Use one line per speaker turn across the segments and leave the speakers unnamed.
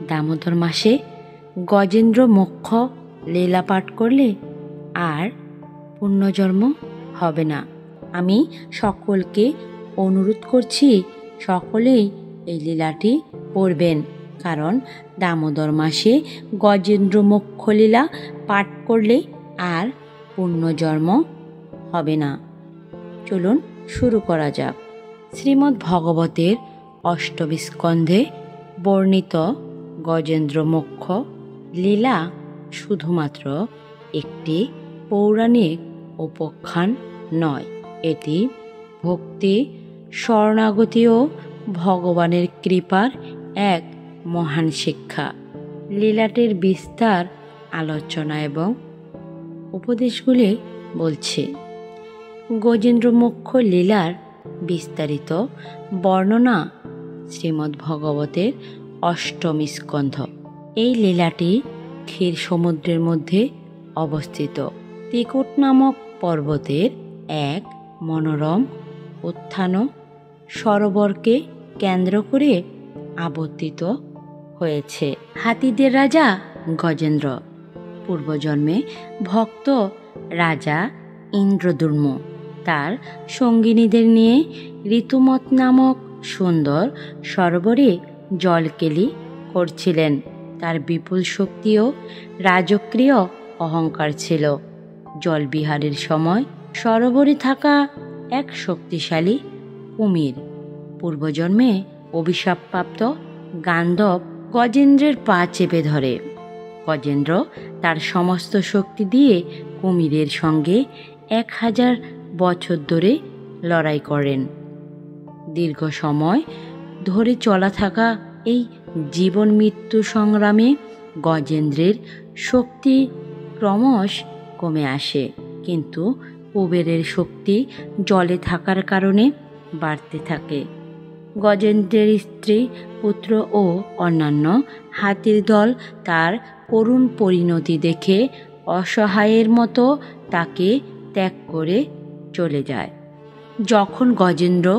দামোদর মাসে গজেন্দ্র মোক্ষ লীলা পাঠ করলে আর পুনর্জন্ম হবে না। আমি সকলকে অনুরোধ করছি, সকলেই এই লীলাটি পড়বেন, কারণ দামোদর মাসে গজেন্দ্র মোক্ষ লীলা পাঠ করলে আর পুনর্জন্ম হবে না। চলুন শুরু করা যাক। শ্রীমদ্ ভাগবতের অষ্টম স্কন্ধে বর্ণিত গজেন্দ্র মোক্ষ লীলা শুধুমাত্র একটি পৌরাণিক উপাখ্যান নয়, এটি ভক্তি, শরণাগতি ও ভগবানের কৃপার এক মহান শিক্ষা। লীলাটির বিস্তার আলোচনা এবং উপদেশগুলি বলছে। গজেন্দ্র মোক্ষ লীলার বিস্তারিত বর্ণনা শ্রীমদ্ ভাগবতের অষ্টম স্কন্ধ। এই লীলাটি ক্ষীর সমুদ্রের মধ্যে অবস্থিত ত্রিকুট নামক পর্বতের এক মনোরম উত্থান সরোবরকে কেন্দ্র করে আবর্তিত হয়েছে। হাতিদের রাজা গজেন্দ্র পূর্বজন্মে ভক্ত রাজা ইন্দ্রদ্যুম্ন তার সঙ্গিনীদের নিয়ে ঋতুমত নামক সুন্দর সরোবরে জলকেলি করছিলেন। তার বিপুল শক্তি ও রাজকীয় অহংকার ছিল। জলবিহারের সময় সরোবরে থাকা এক শক্তিশালী কুমির পূর্বজন্মে অভিশাপপ্রাপ্ত গান্ধব গজেন্দ্রের পা চেপে ধরে। গজেন্দ্র তার সমস্ত শক্তি দিয়ে কুমিরের সঙ্গে 1000 বছর ধরে লড়াই করেন। দীর্ঘ সময় ধরে চলা থাকা এই জীবন মৃত্যু সংগ্রামে গজেন্দ্রের শক্তি ক্রমশ কমে আসে, কিন্তু কুবেরের শক্তি জলে থাকার কারণে বাড়তে থাকে। গজেন্দ্রের স্ত্রী, পুত্র ও অন্যান্য হাতির দল তার করুণ পরিণতি দেখে অসহায়ের মতো তাকে ত্যাগ করে চলে যায়। যখন গজেন্দ্র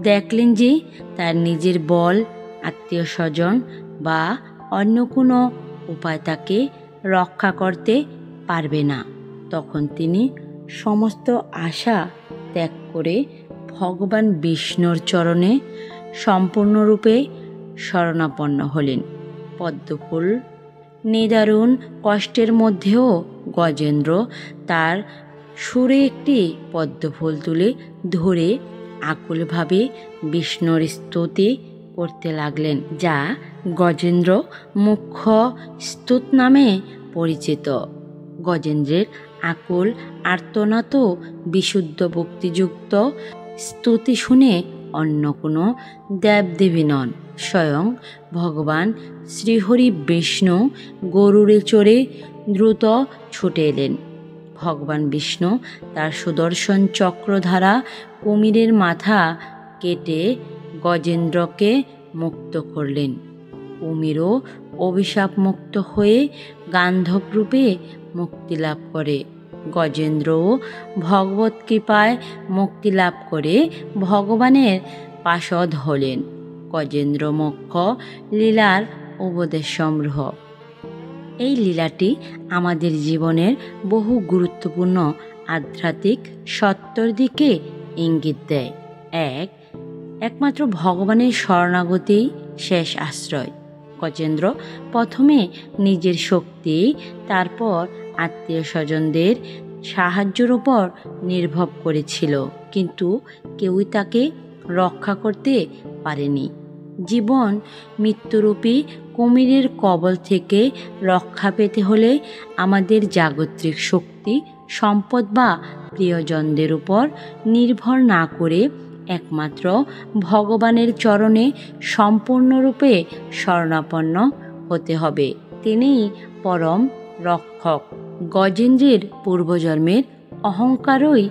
দেখলেন যে তার নিজের বল, আত্মীয় স্বজন বা অন্য কোনো উপায় তাকে রক্ষা করতে পারবে না, তখন তিনি সমস্ত আশা ত্যাগ করে ভগবান বিষ্ণুর চরণে সম্পূর্ণরূপে শরণাপন্ন হলেন। পদ্মফুল নিদারুণ কষ্টের মধ্যেও গজেন্দ্র তার সুরে একটি পদ্মফুল তুলে ধরে আকুলভাবে বিষ্ণুর স্তুতি করতে লাগলেন, যা গজেন্দ্র মুখ্য স্তুত নামে পরিচিত। গজেন্দ্রের আকুল আর্তনাদ ও বিশুদ্ধ ভক্তিযুক্ত স্তুতি শুনে অন্য কোনো দেবদেবী নন, স্বয়ং ভগবান শ্রীহরি বিষ্ণু গরুড়ে চড়ে দ্রুত ছুটে এলেন। ভগবান বিষ্ণু তার সুদর্শন চক্র দ্বারা কুমিরের মাথা কেটে গজেন্দ্রকে মুক্ত করলেন। কুমিরও অভিশাপ মুক্ত হয়ে গান্ধব রূপে মুক্তি লাভ করে। গজেন্দ্রও ভগবত কৃপায় মুক্তি লাভ করে ভগবানের পার্ষদ হলেন। গজেন্দ্র মোক্ষ লীলার উপদেশ সংগ্রহ। এই লীলাটি আমাদের জীবনের বহু গুরুত্বপূর্ণ আধ্যাত্মিক সত্যের দিকে ইঙ্গিত দেয়। একমাত্র ভগবানের শরণাগতি শেষ আশ্রয়। গজেন্দ্র প্রথমে নিজের শক্তি, তারপর আত্মীয় স্বজনদের সাহায্যের উপর নির্ভর করেছিল, কিন্তু কেউই তাকে রক্ষা করতে পারেনি। জীবন মৃত্যুরূপী কুমিরের কবল থেকে রক্ষা পেতে হলে আমাদের জাগতিক শক্তি, সম্পদ বা প্রিয়জনদের উপর নির্ভর না করে একমাত্র ভগবানের চরণে সম্পূর্ণরূপে শরণাপন্ন হতে হবে। তিনিই পরম রক্ষক। গজেন্দ্রের পূর্বজন্মের অহংকারই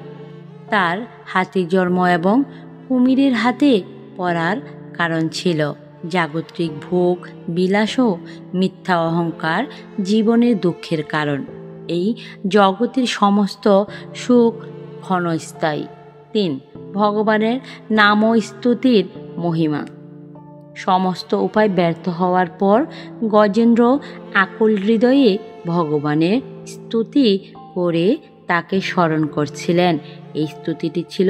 তার হাতি জন্ম এবং কুমিরের হাতে পড়ার কারণ ছিল। জাগতিক ভোগ, বিলাস ও মিথ্যা অহংকার জীবনের দুঃখের কারণ। এই জগতের সমস্ত সুখ ক্ষণস্থায়ী। 3. ভগবানের নাম ও স্তুতির মহিমা। সমস্ত উপায় ব্যর্থ হওয়ার পর গজেন্দ্র আকুল হৃদয়ে ভগবানের স্তুতি করে তাকে স্মরণ করছিলেন। এই স্তুতিটি ছিল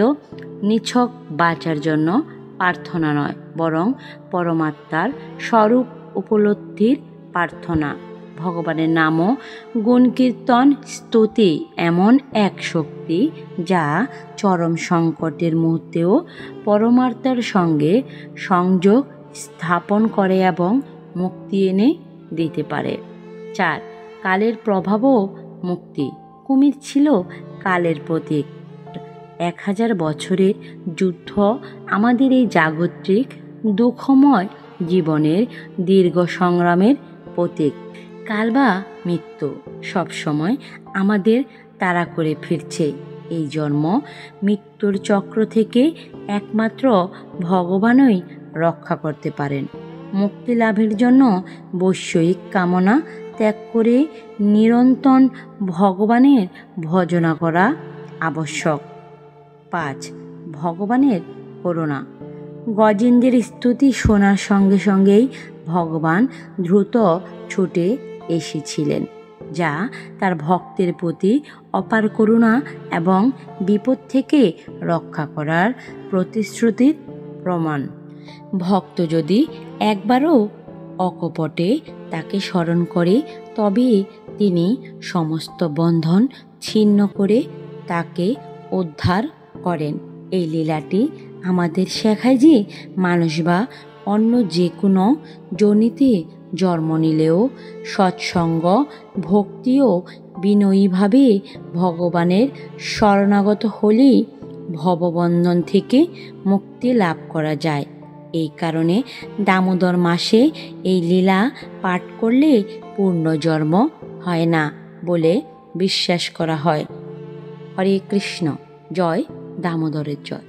নিছক বাঁচার জন্য প্রার্থনা নয়, বরং পরমাত্মার স্বরূপ উপলব্ধির প্রার্থনা। ভগবানের নামও গুণকীর্তন স্তুতি এমন এক শক্তি যা চরম সংকটের মুহূর্তেও পরমাত্মার সঙ্গে সংযোগ স্থাপন করে এবং মুক্তি এনে দিতে পারে। 4. কালের প্রভাবও মুক্তি। কুমির ছিল কালের প্রতীক। 1000 বছরের যুদ্ধ আমাদের এই জাগতিক দুঃখময় জীবনের দীর্ঘ সংগ্রামের প্রতীক। কাল বা মৃত্যু সবসময় আমাদের তাড়া করে ফিরছে। এই জন্ম মৃত্যুর চক্র থেকে একমাত্র ভগবানই রক্ষা করতে পারেন। মুক্তি লাভের জন্য বৈষয়িক কামনা ত্যাগ করে নিরন্তর ভগবানের ভজনা করা আবশ্যক। 5. ভগবানের করুণা। গজেন্দ্রের স্তুতি শোনার সঙ্গে সঙ্গেই ভগবান দ্রুত ছুটে এসেছিলেন, যা তার ভক্তের প্রতি অপার করুণা এবং বিপদ থেকে রক্ষা করার প্রতিশ্রুতির প্রমাণ। ভক্ত যদি একবারও অকপটে তাকে স্মরণ করে, তবে তিনি সমস্ত বন্ধন ছিন্ন করে তাকে উদ্ধার করেন। এই লীলাটি আমাদের শেখায় যে মানুষ বা অন্য যে কোনো যোনিতে জন্ম নিলেও সৎসঙ্গ, ভক্তি ও বিনয়ীভাবে ভগবানের শরণাগত হলেই ভববন্ধন থেকে মুক্তি লাভ করা যায়। এই কারণে দামোদর মাসে এই লীলা পাঠ করলে পুনর্জন্ম হয় না বলে বিশ্বাস করা হয়। হরে কৃষ্ণ। জয় দামোদরের জয়।